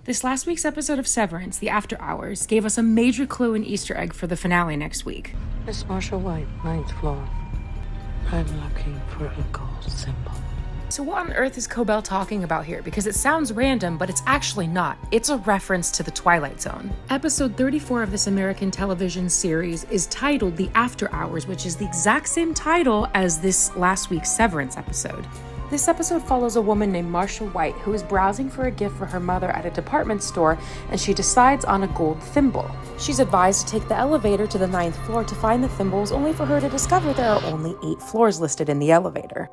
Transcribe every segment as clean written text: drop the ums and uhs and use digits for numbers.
This last week's episode of Severance, The After Hours, gave us a major clue and Easter egg for the finale next week. Miss Marcia White, 9th floor. I'm looking for a gold symbol. So what on earth is Cobell talking about here? Because it sounds random, but it's actually not. It's a reference to the Twilight Zone. Episode 34 of this American television series is titled The After Hours, which is the exact same title as this last week's Severance episode. This episode follows a woman named Marcia White who is browsing for a gift for her mother at a department store, and she decides on a gold thimble. She's advised to take the elevator to the 9th floor to find the thimbles, only for her to discover there are only 8 floors listed in the elevator.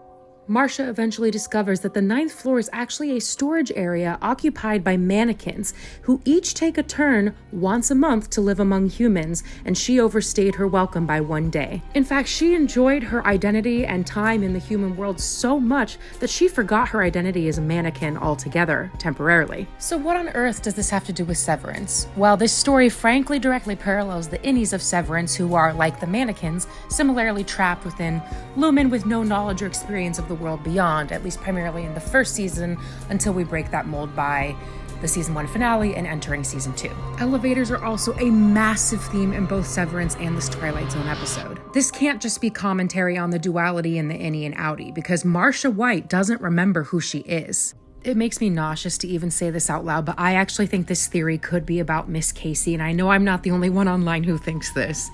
Marcia eventually discovers that the 9th floor is actually a storage area occupied by mannequins who each take a turn once a month to live among humans, and she overstayed her welcome by 1 day. In fact, she enjoyed her identity and time in the human world so much that she forgot her identity as a mannequin altogether, temporarily. So what on earth does this have to do with Severance? Well, this story frankly directly parallels the innies of Severance, who are, like the mannequins, similarly trapped within Lumen with no knowledge or experience of the world beyond, at least primarily in the first season, until we break that mold by the season 1 finale and entering season 2. Elevators are also a massive theme in both Severance and this Twilight Zone episode. This can't just be commentary on the duality in the innie and outie, because Marcia White doesn't remember who she is. It makes me nauseous to even say this out loud, but I actually think this theory could be about Miss Casey, and I know I'm not the only one online who thinks this.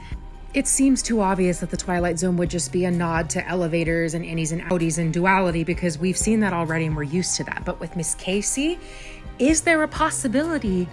It seems too obvious that the Twilight Zone would just be a nod to elevators and innies and outies and duality, because we've seen that already and we're used to that. But with Miss Casey, is there a possibility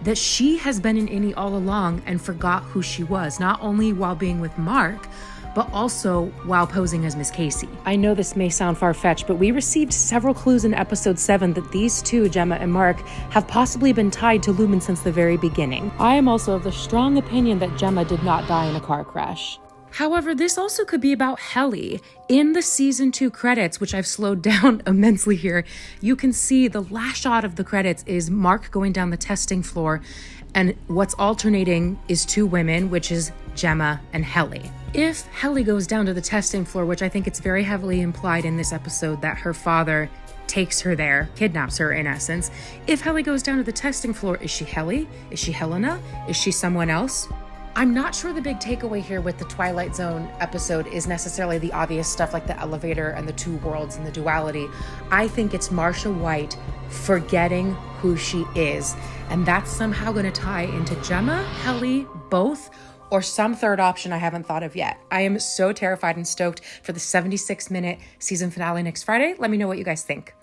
that she has been an innie all along and forgot who she was, not only while being with Mark, but also while posing as Miss Casey? I know this may sound far-fetched, but we received several clues in episode 7 that these two, Gemma and Mark, have possibly been tied to Lumen since the very beginning. I am also of the strong opinion that Gemma did not die in a car crash. However, this also could be about Helly. In the season 2 credits, which I've slowed down immensely here, you can see the last shot of the credits is Mark going down the testing floor, and what's alternating is 2 women, which is Gemma and Helly. If Helly goes down to the testing floor, which I think it's very heavily implied in this episode that her father takes her there, kidnaps her in essence. If Helly goes down to the testing floor, is she Helly? Is she Helena? Is she someone else? I'm not sure the big takeaway here with the Twilight Zone episode is necessarily the obvious stuff like the elevator and the 2 worlds and the duality. I think it's Marcia White forgetting who she is, and that's somehow going to tie into Gemma, Helly, both, or some third option I haven't thought of yet. I am so terrified and stoked for the 76-minute season finale next Friday. Let me know what you guys think.